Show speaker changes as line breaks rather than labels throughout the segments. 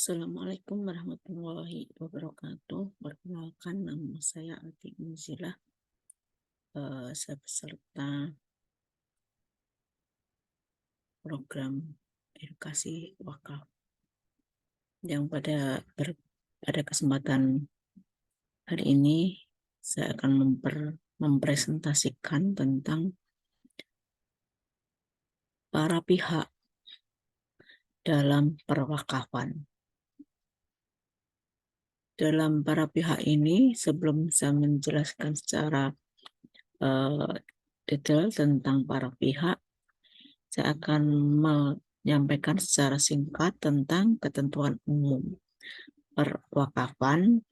Assalamualaikum warahmatullahi wabarakatuh. Perkenalkan, nama saya Atik Muzilah. Saya peserta program edukasi wakaf yang pada kesempatan hari ini saya akan mempresentasikan tentang para pihak dalam perwakafan. Dalam para pihak ini, sebelum saya menjelaskan secara detail tentang para pihak, saya akan menyampaikan secara singkat tentang ketentuan umum perwakafan,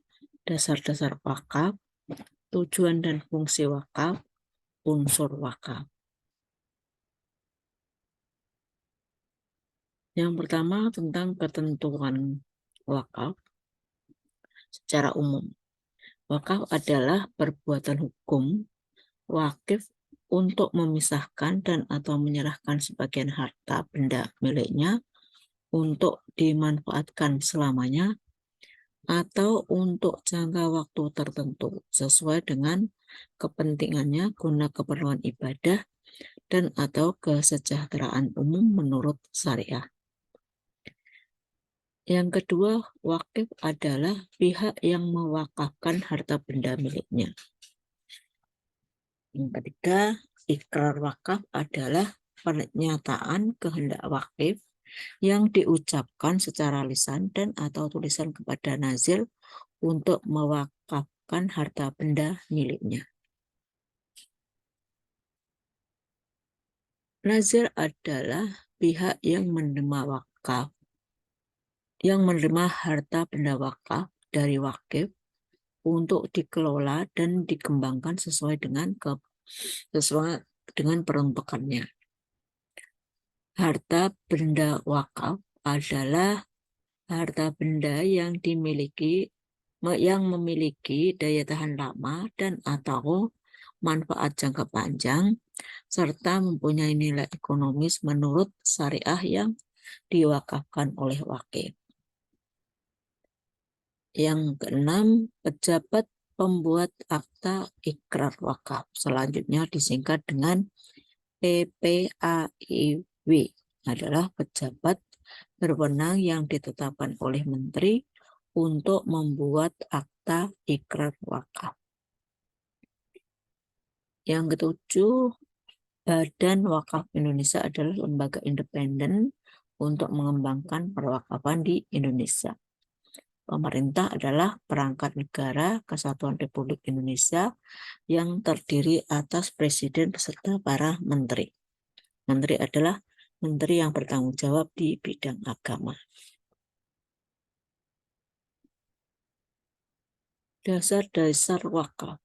dasar-dasar wakaf, tujuan dan fungsi wakaf, unsur wakaf. Yang pertama tentang ketentuan wakaf secara umum. Wakaf adalah perbuatan hukum wakif untuk memisahkan dan atau menyerahkan sebagian harta benda miliknya untuk dimanfaatkan selamanya atau untuk jangka waktu tertentu sesuai dengan kepentingannya guna keperluan ibadah dan atau kesejahteraan umum menurut syariah. Yang kedua, wakif adalah pihak yang mewakafkan harta benda miliknya. Yang ketiga, ikrar wakaf adalah pernyataan kehendak wakif yang diucapkan secara lisan dan atau tulisan kepada nazir untuk mewakafkan harta benda miliknya. Nazir adalah pihak yang menerima harta benda wakaf dari wakif untuk dikelola dan dikembangkan sesuai dengan peruntukannya. Harta benda wakaf adalah harta benda yang memiliki daya tahan lama dan atau manfaat jangka panjang serta mempunyai nilai ekonomis menurut syariah yang diwakafkan oleh wakif. Yang keenam, pejabat pembuat akta ikrar wakaf. Selanjutnya disingkat dengan PPAIW, adalah pejabat berwenang yang ditetapkan oleh menteri untuk membuat akta ikrar wakaf. Yang ketujuh, Badan Wakaf Indonesia adalah lembaga independen untuk mengembangkan perwakafan di Indonesia. Pemerintah adalah perangkat negara Kesatuan Republik Indonesia yang terdiri atas presiden beserta para menteri. Menteri adalah menteri yang bertanggung jawab di bidang agama. Dasar-dasar wakaf.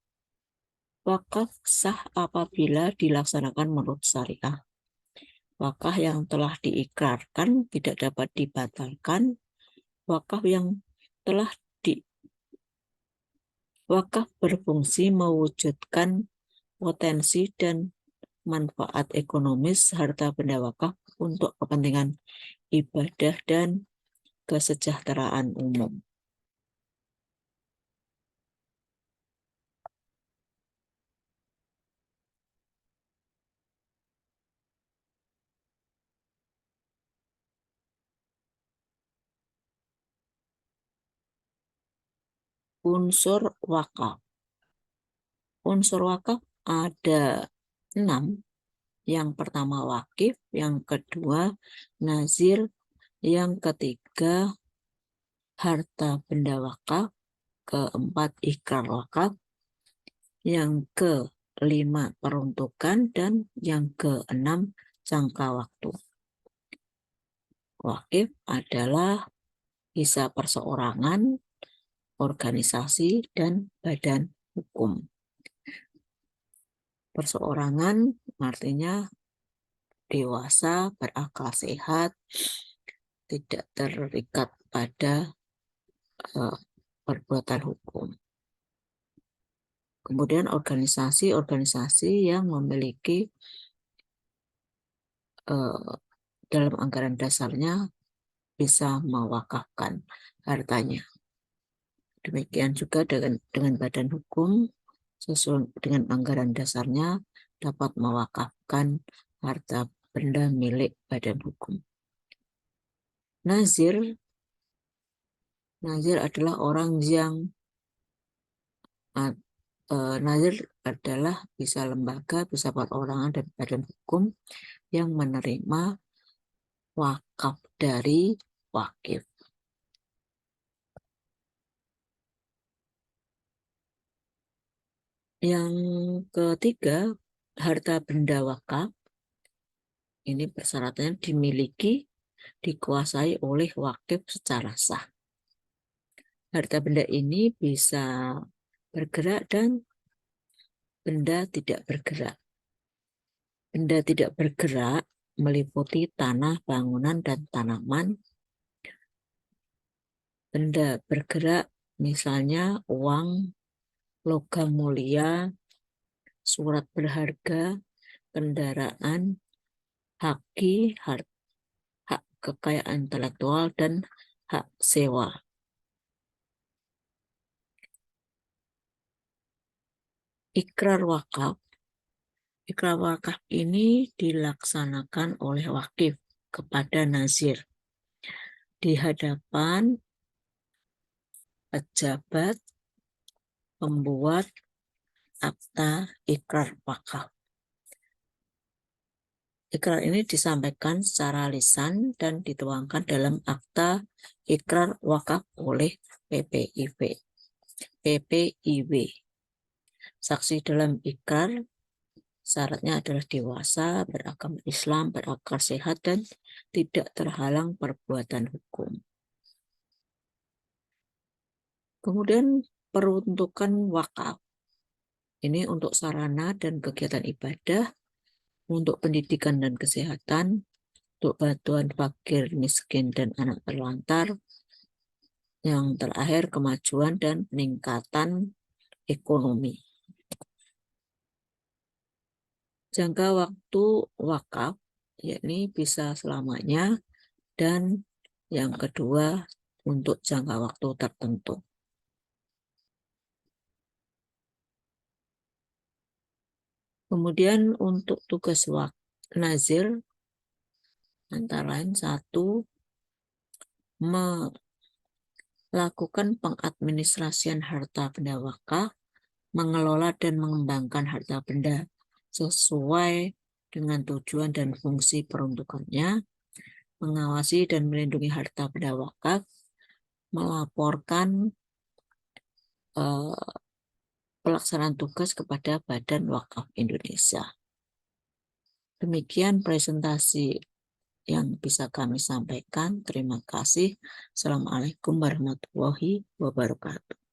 Wakaf sah apabila dilaksanakan menurut syariah. Wakaf yang telah diikrarkan tidak dapat dibatalkan. Wakaf berfungsi mewujudkan potensi dan manfaat ekonomis harta benda wakaf untuk kepentingan ibadah dan kesejahteraan umum. Unsur wakaf. Unsur wakaf ada 6. Yang pertama wakif, yang kedua nazir, yang ketiga harta benda wakaf, keempat ikrar wakaf, yang kelima peruntukan, dan yang keenam jangka waktu. Wakif adalah bisa perseorangan, organisasi, dan badan hukum. Perseorangan artinya dewasa, berakal sehat, tidak terikat pada perbuatan hukum. Kemudian organisasi yang memiliki dalam anggaran dasarnya bisa mewakafkan hartanya. Demikian juga dengan badan hukum, sesuai dengan anggaran dasarnya dapat mewakafkan harta benda milik badan hukum. Nazir adalah orang yang nazir adalah bisa lembaga, bisa perorangan dan badan hukum yang menerima wakaf dari wakif. Yang ketiga, harta benda wakaf ini persyaratannya dimiliki, dikuasai oleh wakif secara sah. Harta benda ini bisa bergerak dan benda tidak bergerak. Benda tidak bergerak meliputi tanah, bangunan, dan tanaman. Benda bergerak misalnya uang, logam mulia, surat berharga, kendaraan, haki, hak kekayaan intelektual, dan hak sewa. Ikrar wakaf. Ikrar wakaf ini dilaksanakan oleh wakif kepada nazir di hadapan pejabat pembuat akta ikrar wakaf. Ikrar ini disampaikan secara lisan dan dituangkan dalam akta ikrar wakaf oleh PPIW. Saksi dalam ikrar syaratnya adalah dewasa, beragama Islam, berakal sehat, dan tidak terhalang perbuatan hukum. Kemudian peruntukan wakaf. Ini untuk sarana dan kegiatan ibadah, untuk pendidikan dan kesehatan, untuk bantuan fakir, miskin, dan anak terlantar. Yang terakhir, kemajuan dan peningkatan ekonomi. Jangka waktu wakaf, yakni bisa selamanya, dan yang kedua untuk jangka waktu tertentu. Kemudian untuk tugas nazir, antara lain satu, melakukan pengadministrasian harta benda wakaf, mengelola dan mengembangkan harta benda sesuai dengan tujuan dan fungsi peruntukannya, mengawasi dan melindungi harta benda wakaf, melaporkan pelaksanaan tugas kepada Badan Wakaf Indonesia. Demikian presentasi yang bisa kami sampaikan. Terima kasih. Assalamualaikum warahmatullahi wabarakatuh.